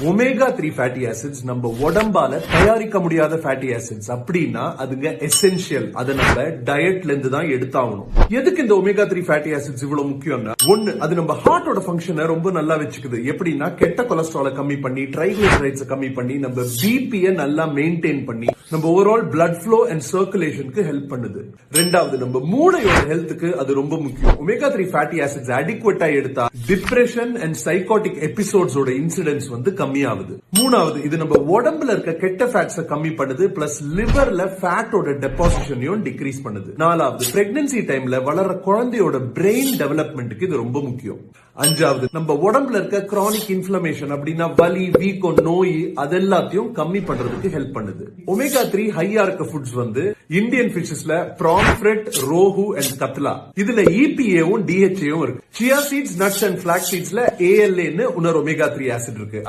Omega 3 fatty acids நம்ம உடம்பால தயாரிக்க முடியாத ஃபேட்டி ஆசிட்ஸ் அப்படின்னா அதுங்க எசென்ஷியல். அதை நம்ம டயட்ல இருந்து தான் எடுத்தாகணும். எதுக்கு இந்த ஒமேகா 3 ஃபேட்டி ஆசிட்ஸ் இவ்வளவு முக்கியம்னா, ஒன்னு, அது நம்ம ஹார்ட்டோட ஃபங்க்ஷனை ரொம்ப நல்லா வச்சுக்குது. எப்படின்னா கெட்ட கொலஸ்ட்ராலை கம்மி பண்ணி, ட்ரைகிளிசரைட்ஸ் கம்மி பண்ணி, நம்ம பிபியை நல்லா மெயின்டைன் பண்ணி, நம்ம ஓவரால் பிளட் ஃப்ளோ அண்ட் சர்க்குலேஷனுக்கு ஹெல்ப் பண்ணுது. ரெண்டாவது, நம்ம மூளையோட ஹெல்த்துக்கு அது ரொம்ப முக்கியம். ஒமேகா 3 ஃபேட்டி ஆசிட்ஸ் அடிக்குவேட்டா எடுத்தா டிப்ரெஷன் அண்ட் சைக்காட்டிக் எபிசோட்ஸோட இன்சிடென்ட்ஸ் கம்மியாகுது. மூணாவது, இது நம்ம உடம்புல இருக்க கெட்ட ஃபேட்ஸை கம்மி பண்ணுது, பிளஸ் லிவர்ல ஃபேட்டோட டெபாசிஷனையும் டிக்ரீஸ் பண்ணுது. நாலாவது, பிரெக்னன்சி டைம்ல வளர்ற குழந்தையோட பிரெயின் டெவலப்மெண்ட்டுக்கு இது ரொம்ப முக்கியம். அஞ்சாவது, நம்ம உடம்புல இருக்க கிரானிக் இன்ஃபிளமேஷன் அப்படின்னா வலி, வீக்கம், நோய் அதெல்லாத்தையும் கம்மி பண்றதுக்கு ஹெல்ப் பண்ணுது. ஒமேகா 3 ஹையா இருக்க ஃபுட்ஸ் இந்தியன் ஃபிஷஸ்ல ப்ராம்ஃப்ரெட், ரோஹு அண்ட் கத்லா. இதுல EPAவும் DHAவும் இருக்கு. Chia seeds, nuts and flax சீட்ஸ்ல ALA இன்னொரு ஒமேகா 3 ஆசிட் இருக்கு.